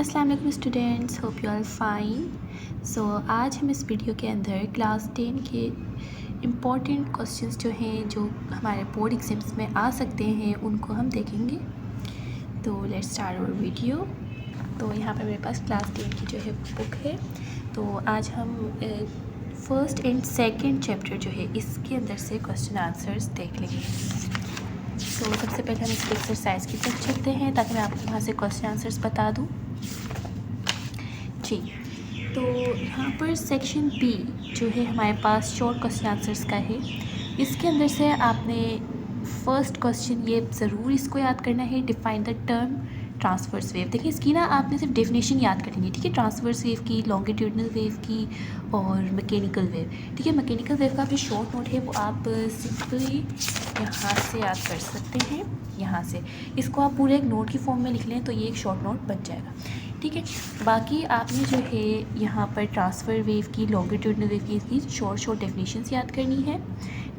अस्सलाम वालेकुम students, hope you are fine. So आज हम इस वीडियो के अंदर क्लास 10 के इम्पॉर्टेंट क्वेश्चंस जो हैं जो हमारे बोर्ड एग्जाम्स में आ सकते हैं उनको हम देखेंगे। तो लेट्स स्टार्ट आवर वीडियो। तो यहाँ पर मेरे पास क्लास 10 की जो है बुक है। तो आज हम फर्स्ट एंड सेकंड चैप्टर जो है इसके अंदर से क्वेश्चन आंसर्स देख लेंगे। तो सबसे पहले हम इस एक्सरसाइज की तरफ चलते हैं ताकि मैं आपको वहाँ से क्वेश्चन आंसर्स बता दूँ जी। तो यहाँ पर सेक्शन बी जो है हमारे पास शॉर्ट क्वेश्चन आंसर्स का है। इसके अंदर से आपने फर्स्ट क्वेश्चन ये ज़रूर इसको याद करना है, define the term transverse wave. देखिए इसकी ना आपने सिर्फ डेफिनेशन याद करनी है, ठीक है। ट्रांसवर्स वेव की, लॉन्गिट्यूडनल वेव की और मैकेनिकल वेव, ठीक है। मैकेनिकल वेव का जो शॉर्ट नोट है वो आप सिंपली यहाँ से याद कर सकते हैं। यहाँ से इसको आप पूरे एक नोट की फॉर्म में लिख लें तो ये एक शॉर्ट नोट बन जाएगा, ठीक है। बाकी आपने जो है यहाँ पर ट्रांसफ़र वेव की, लॉन्गिट्यूडनल वेव की इसकी शॉर्ट डेफिनेशंस याद करनी है,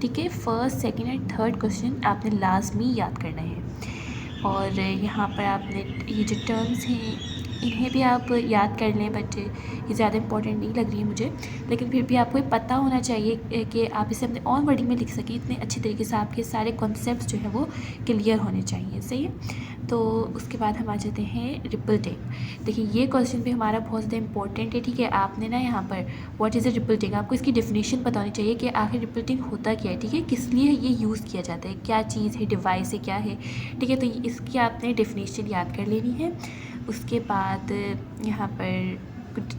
ठीक है। First, second and third question आपने लाजमी याद करना है। और यहाँ पर आपने ये जो टर्म्स हैं इन्हें भी आप याद कर लें, बट ये ज़्यादा इंपॉर्टेंट नहीं लग रही है मुझे, लेकिन फिर भी आपको ये पता होना चाहिए कि आप इसे अपने ऑन वर्डिंग में लिख सकें। इतने अच्छे तरीके से आपके सारे कॉन्सेप्ट्स जो हैं वो क्लियर होने चाहिए, सही है। तो उसके बाद हम आ जाते हैं रिपल टेक। देखिए ये क्वेश्चन भी हमारा बहुत ज़्यादा इंपॉर्टेंट है, ठीक है। आपने ना यहाँ पर what is a ripple tank, आपको इसकी डेफिनेशन पता होनी चाहिए कि आखिर रिपल टेक होता क्या है, ठीक है। किस लिए ये यूज़ किया जाता है, क्या चीज़ है, डिवाइस है, क्या है, ठीक है। तो इसकी आपने डेफिनेशन याद कर लेनी है। उसके बाद यहाँ पर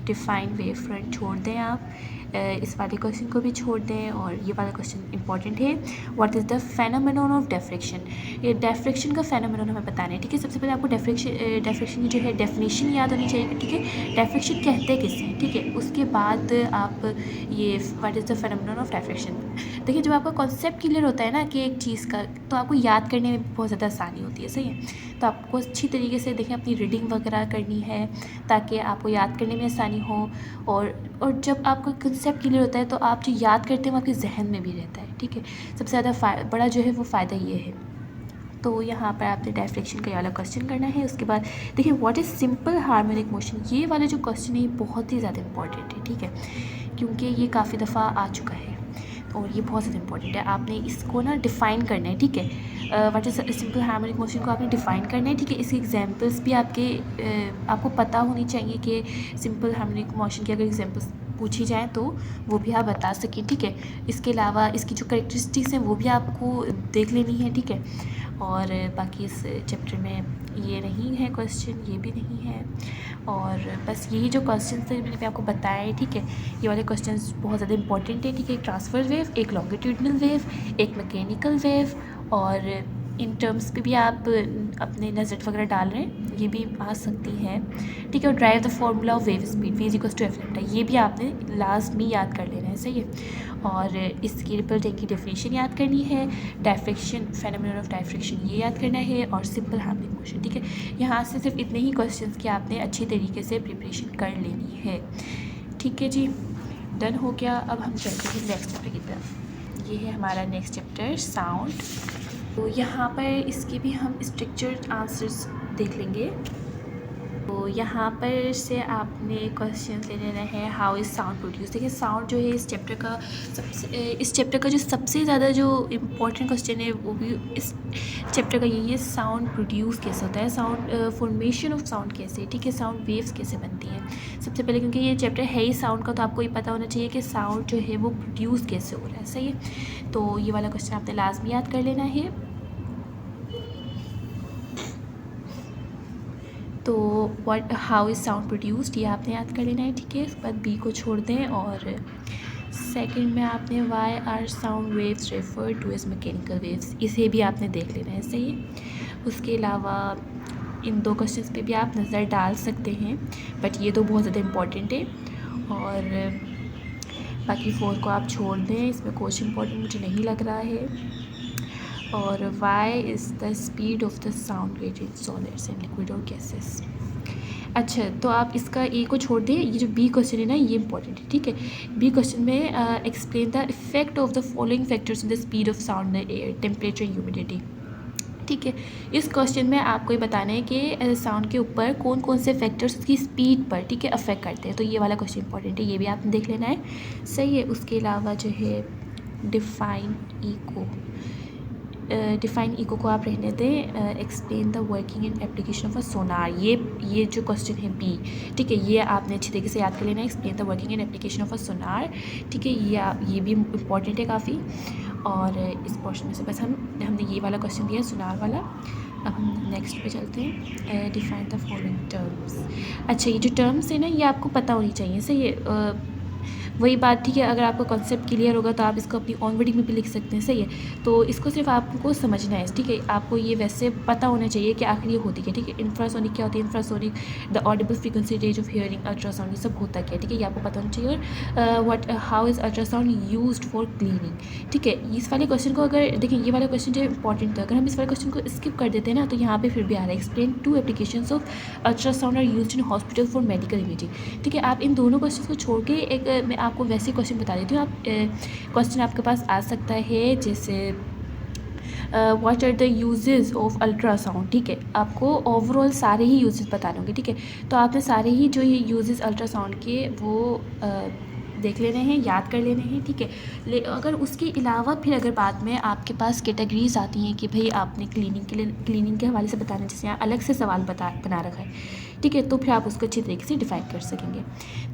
डिफाइन वेव फ्रंट छोड़ दें आप, इस वाले क्वेश्चन को भी छोड़ दें। और ये वाला क्वेश्चन इंपॉर्टेंट है, what is the phenomenon of diffraction. ये डिफ्रैक्शन का फेनोमेनन हमें बताना है, ठीक है। सबसे पहले आपको डिफ्रैक्शन की जो है डेफिनेशन याद होनी चाहिए, ठीक है। डिफ्रैक्शन कहते किसे हैं, ठीक है। उसके बाद आप ये what is the phenomenon of diffraction. देखिए जब आपका कॉन्सेप्ट क्लियर होता है ना कि एक चीज़ का, तो आपको याद करने में बहुत ज़्यादा आसानी होती है, सही है। तो आपको अच्छी तरीके से देखिए अपनी रीडिंग वगैरह करनी है ताकि आपको याद करने में आसानी हो। और जब आपका कंसेप्ट क्लियर होता है तो आप जो याद करते हैं वो आपके जहन में भी रहता है, ठीक है। सबसे ज़्यादा बड़ा जो है वो फ़ायदा ये है। तो यहाँ पर आपने डायफ्लेक्शन का ये वाला क्वेश्चन करना है। उसके बाद देखिए what is simple harmonic motion. ये वाला जो क्वेश्चन है ये बहुत ही ज़्यादा इंपॉर्टेंट है, ठीक है, क्योंकि ये काफ़ी दफ़ा आ चुका है और ये बहुत ज़्यादा इंपॉर्टेंट है। आपने इसको ना डिफ़ाइन करना है, ठीक है। What is simple harmonic motion को आपने डिफ़ाइन करना है, ठीक है। इसके एग्जांपल्स भी आपको पता होनी चाहिए कि सिंपल हार्मोनिक मोशन की अगर एग्जांपल्स पूछी जाए तो वो भी आप बता सकें, ठीक है। इसके अलावा इसकी जो कैरेक्टरिस्टिक्स हैं वो भी आपको देख लेनी है, ठीक है। और बाकी इस चैप्टर में ये नहीं है क्वेश्चन, ये भी नहीं है। और बस यही जो क्वेश्चन थे मैंने आपको बताया, ठीक है। ये वाले क्वेश्चंस बहुत ज़्यादा इंपॉर्टेंट है, ठीक है। एक ट्रांसफर वेव, एक लॉन्गिट्यूडनल वेव, एक मैकेनिकल वेव, और इन टर्म्स पे भी आप अपने नज़र वगैरह डाल रहे हैं, ये भी आ सकती है, ठीक है। और derive the formula of wave speed, v equals to F lambda, ये भी आपने लाजमी याद कर लेना है, सही है। और इसकी रिपल टेक की डेफिनेशन याद करनी है, डायफ्रैक्शन, फेनोमेनन ऑफ डायफ्रैक्शन ये याद करना है, और सिंपल हार्मोनिक मोशन, ठीक है। यहाँ से सिर्फ इतने ही क्वेश्चंस की आपने अच्छी तरीके से प्रिपरेशन कर लेनी है, ठीक है जी। डन हो गया। अब हम चलते हैं नेक्स्ट चैप्टर की तरफ। ये है हमारा नेक्स्ट चैप्टर साउंड। तो यहाँ पर इसके भी हम स्ट्रक्चर्ड आंसर्स देख लेंगे। तो यहाँ पर से आपने क्वेश्चन ले लेना है, हाउ इज़ साउंड प्रोड्यूस। देखिए साउंड जो है इस चैप्टर का जो सबसे ज़्यादा जो इम्पोर्टेंट क्वेश्चन है वो भी इस चैप्टर का यही है, साउंड प्रोड्यूस कैसे होता है, साउंड फॉर्मेशन ऑफ साउंड कैसे, ठीक है, साउंड वेव्स कैसे बनती हैं। सबसे पहले क्योंकि ये चैप्टर है ही साउंड का तो आपको ये पता होना चाहिए कि साउंड जो है वो प्रोड्यूस कैसे हो रहा है, सही है। तो ये वाला क्वेश्चन आपने लाजमी याद कर लेना है। तो हाउ इज़ साउंड प्रोड्यूस्ड ये आपने याद कर लेना है, ठीक है। उसके बाद बी को छोड़ दें। और सेकंड में आपने why are sound waves refer to as mechanical waves, इसे भी आपने देख लेना है, सही है। उसके अलावा इन दो क्वेश्चंस पे भी आप नज़र डाल सकते हैं, बट ये तो बहुत ज़्यादा इम्पॉर्टेंट है। और बाकी फोर को आप छोड़ दें, इसमें कुछ इम्पोर्टेंट मुझे नहीं लग रहा है। और why is the speed of the sound wave in solids and liquid और गैसेस। अच्छा, तो आप इसका ए को छोड़ दें, ये जो बी क्वेश्चन है ना ये इंपॉर्टेंट है, ठीक है। बी क्वेश्चन में explain the effect of the following factors in the speed of sound in the air, temperature, humidity. ठीक है। इस क्वेश्चन में आपको ये बताना है कि साउंड के ऊपर कौन कौन से फैक्टर्स उसकी स्पीड पर, ठीक है, अफेक्ट करते हैं। तो ये वाला क्वेश्चन इंपॉर्टेंट है, ये भी आपने देख लेना है। सही है। उसके अलावा जो है डिफाइन इको, डिफाइन इको को आप रहने दें। Explain the working and application of a sonar, ये जो क्वेश्चन है बी, ठीक है, ये आपने अच्छी तरीके से याद कर लेना है। Explain the working and application of a sonar, ठीक है, ये भी इम्पॉर्टेंट है काफ़ी। और इस पोर्शन में से बस हमने ये वाला क्वेश्चन दिया है सोनार वाला। अब हम नेक्स्ट पे चलते हैं। Define the following terms. अच्छा, ये जो टर्म्स है ना, ये आपको पता होनी चाहिए। सही है। वही बात, ठीक है, अगर आपका कॉन्सेप्ट क्लियर होगा तो आप इसको अपनी ऑन वर्डिंग में भी लिख सकते हैं। सही है। तो इसको सिर्फ आपको समझना है, ठीक है। आपको ये वैसे पता होना चाहिए कि आखिर ये होती क्या, ठीक है। इंफ्रासोनिक क्या होती है, infrasonic the Audible frequency range of hearing, ultrasound, ये सब होता क्या है, ठीक है, ये आपको पता होना चाहिए। और what how is ultrasound used for cleaning, ठीक है। इस वाले क्वेश्चन को अगर देखिए, ये वाला क्वेश्चन जो इंपॉर्टेंट था, अगर हम इस वाले क्वेश्चन को स्किप कर देते हैं ना, तो यहाँ पे फिर भी आ रहा है explain two applications of ultrasound are used in hospital for medical imaging, ठीक है। आप इन दोनों क्वेश्चन को छोड़ के मैं आपको वैसे क्वेश्चन बता देती हूँ। आप क्वेश्चन आपके पास आ सकता है जैसे what are the uses of ultrasound, ठीक है। आपको ओवरऑल सारे ही यूजेस बताने होंगे, ठीक है। तो आपने सारे ही जो ये यूजेस अल्ट्रासाउंड के वो देख लेने हैं, याद कर लेने हैं, ठीक है। अगर उसके अलावा फिर अगर बाद में आपके पास कैटेगरीज आती हैं कि भाई आपने क्लीनिंग के हवाले से बताना, जैसे यहाँ अलग से सवाल बना रखा है, ठीक है, तो फिर आप उसको अच्छी तरीके से डिफाइन कर सकेंगे।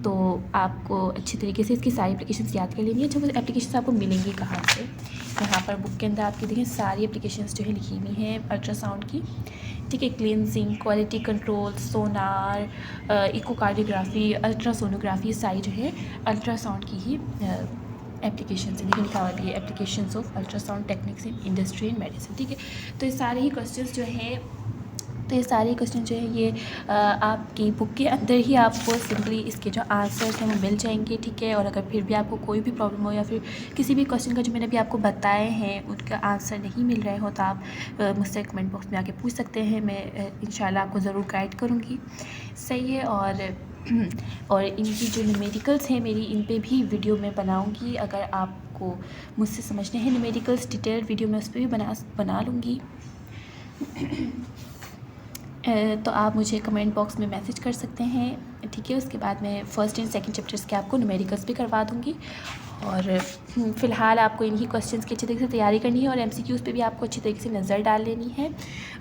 तो आपको अच्छी तरीके से इसकी सारी एप्लीकेशंस याद कर लेनी है। अच्छा, वो एप्लीकेशंस आपको मिलेंगी कहाँ से? यहाँ पर बुक के अंदर आपकी देखिए सारी एप्लीकेशंस जो है लिखी हुई हैं अल्ट्रासाउंड की, ठीक है। क्लींजिंग, क्वालिटी कंट्रोल, सोनार, इकोकार्डियोग्राफी, अल्ट्रासोनोग्राफी, सारी जो है अल्ट्रासाउंड की ही एप्लीकेशन से देखिए लिखा हुआ भी है, applications of ultrasound techniques in industry and medicine, ठीक है। तो ये सारे ही क्वेश्चंस जो हैं, तो ये सारे क्वेश्चन जो है ये आपकी बुक के अंदर ही आपको सिंपली इसके जो आंसर्स हैं वो मिल जाएंगे, ठीक है। और अगर फिर भी आपको कोई भी प्रॉब्लम हो या फिर किसी भी क्वेश्चन का जो मैंने अभी आपको बताए हैं उनका आंसर नहीं मिल रहे हो, तो आप मुझसे कमेंट बॉक्स में आके पूछ सकते हैं। मैं इंशाल्लाह आपको ज़रूर गाइड करूँगी। सही है। और इनकी जो न्यूमेरिकल्स हैं मेरी, इन पे भी वीडियो मैं बनाऊँगी। अगर आपको मुझसे समझने हैं न्यूमेरिकल्स डिटेल वीडियो मैं उस पर भी बना लूँगी। तो आप मुझे कमेंट बॉक्स में मैसेज कर सकते हैं, ठीक है। उसके बाद मैं फ़र्स्ट एंड सेकंड चैप्टर्स के आपको न्यूमेरिकल्स भी करवा दूँगी। और फ़िलहाल आपको इन्हीं क्वेश्चंस की अच्छी तरीके से तैयारी करनी है और एमसीक्यूज़ पे भी आपको अच्छी तरीके से नज़र डाल लेनी है।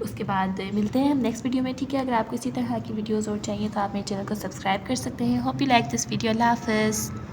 उसके बाद मिलते हैं हम नेक्स्ट वीडियो में, ठीक है। अगर आपको इसी तरह की वीडियोज़ और चाहिए तो आप मेरे चैनल को सब्सक्राइब कर सकते हैं। Hope you like this video. अल्लाह हाफ़िज़।